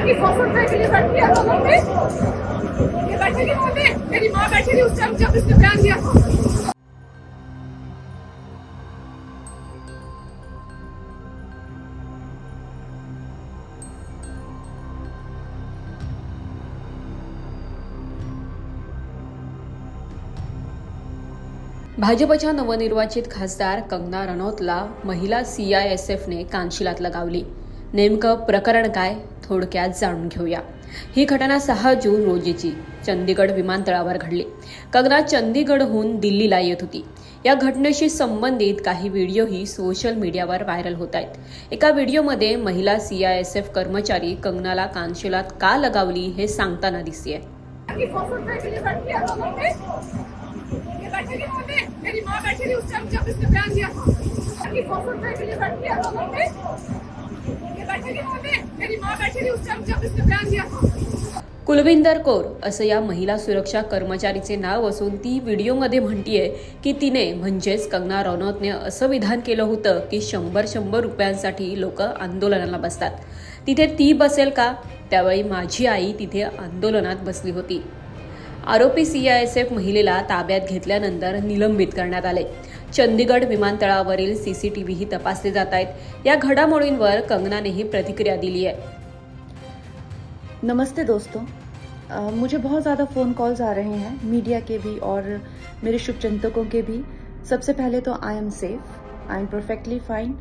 कि 100 रुपए के लिए बैठी है लोगों में। ये बैठी थी वहाँ पे, मेरी माँ बैठी थी उस टाइम जब इसने बयान दिया था। भाजपच्या नवनिर्वाचित खासदार कंगना रनौतला महिला CISFने कानशिलात लगावली. नेमकं प्रकरण काय थोडक्यात जाणून घेऊया. ही घटना 6 जून रोजीची चंदीगड विमानतळावर घडली. कंगना चंदीगडहून दिल्लीला येत होती. या घटनेशी संबंधित काही व्हिडिओही सोशल मीडियावर व्हायरल होत आहेत. एका व्हिडिओमध्ये महिला CISF कर्मचारी कंगनाला कानशिलात का लगावली हे सांगताना दिसतेय. कि 100 रुपए के लिए बैठी है लोगों में। ये बैठी थी वहाँ पे, मेरी माँ बैठी थी उस टाइम जब इसने बयान दिया था कि 100 रुपए के लिए बैठी है लोगों में। ये बैठी थी वहाँ पे, मेरी माँ बैठी थी उस टाइम जब इसने बयान दिया था। कुलविंदर कौर असं या महिला सुरक्षा कर्मचारीचे नाव असून ती व्हिडिओमध्ये म्हणतीये की तिने म्हणजेच कंगना रनौतने असं विधान केलं होतं की 100 रुपयांसाठी लोक आंदोलनाला बसतात. तिथे ती बसेल का? त्यावेळी माझी आई तिथे आंदोलनात बसली होती. आरोपी CISF महिलेला ताब्यात घेतल्यानंतर निलंबित करण्यात आले. चंदीगड विमानतळावरील CCTVही तपासले जात आहेत. या घडामोडींवर कंगनानेही प्रतिक्रिया दिली आहे. नमस्ते दोस्तों, मुझे बहुत ज़्यादा फ़ोन कॉल्स आ रहे हैं, मीडिया के भी और मेरे शुभचिंतकों के भी. सबसे पहले तो I am safe, I am perfectly fine.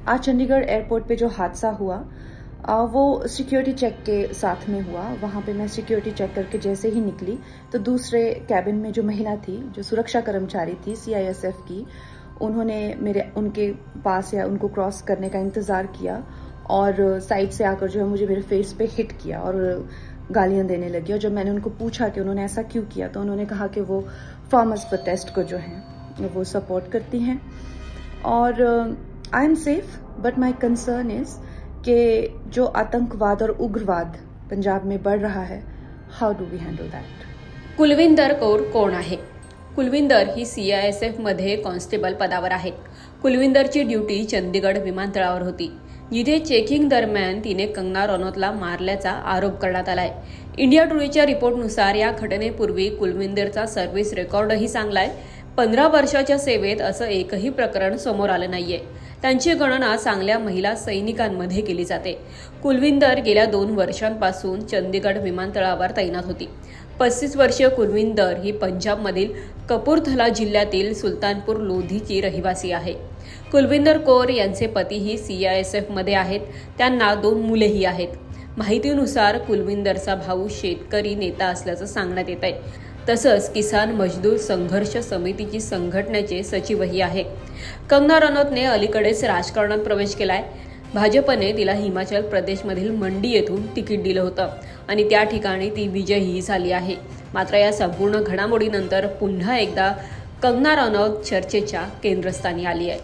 आज चंडीगढ़ एयरपोर्ट पे जो हादसा हुआ वो सिक्योरिटी चेक के साथ में हुआ. वहाँ पे मैं सिक्योरिटी चेक करके जैसे ही निकली तो दूसरे कैबिन में जो महिला थी, जो सुरक्षा कर्मचारी थी CISF की, उन्होंने उनके पास या उनको क्रॉस करने का इंतज़ार किया और साइड से आकर जो है मुझे मेरे फेस पे हिट किया और गालियां देने लगी. और जब मैंने उनको पूछा कि उन्होंने ऐसा क्यों किया तो उन्होंने कहा कि वो फार्मर्स प्रोटेस्ट को जो है वो सपोर्ट करती हैं. और I am safe, but my concern is कि जो आतंकवाद और उग्रवाद पंजाब में बढ़ रहा है, how do we handle that. Kulwinder Kaur कोण आहे? कुलविंदर ही CISF मध्ये कॉन्स्टेबल पदावर आहेत. कुलविंदरची ड्युटी चंदीगड विमानतळावर होती, जिथे चेकिंग दरम्यान तिने कंगना रनौतला मारल्याचा आरोप करण्यात आलाय. इंडिया टुडेच्या रिपोर्टनुसार या घटनेपूर्वी कुलविंदरचा सर्व्हिस रेकॉर्डही चांगलाय. 15 वर्षाच्या सेवेत असं एकही प्रकरण समोर आलं नाहीये. त्यांची गणना चांगल्या महिला सैनिकांमध्ये केली जाते. कुलविंदर गेल्या 2 वर्षांपासून चंदीगड विमानतळावर तैनात होती. 35 वर्षीय कुलविंदर ही पंजाबमधील कपूरथला जिल्ह्यातील सुलतानपूर लोधीची रहिवासी आहे. कुलविंदर कौर यांचे पतीही CISF मध्ये आहेत. त्यांना 2 मुलेही आहेत. माहितीनुसार कुलविंदरचा भाऊ शेतकरी नेता असल्याचं सांगण्यात येत आहे. तसंच किसान मजदूर संघर्ष समितीची संघटनेचे सचिवही आहे. कंगना रनौतने अलीकडेच राजकारणात प्रवेश केलाय. भाजपने तिला हिमाचल प्रदेशमधील मंडी येथून तिकीट दिलं होतं आणि त्या ठिकाणी ती विजयी झाली आहे. मात्र या संपूर्ण घडामोडीनंतर पुन्हा एकदा कंगना रनौत चर्चेच्या केंद्रस्थानी आली आहे.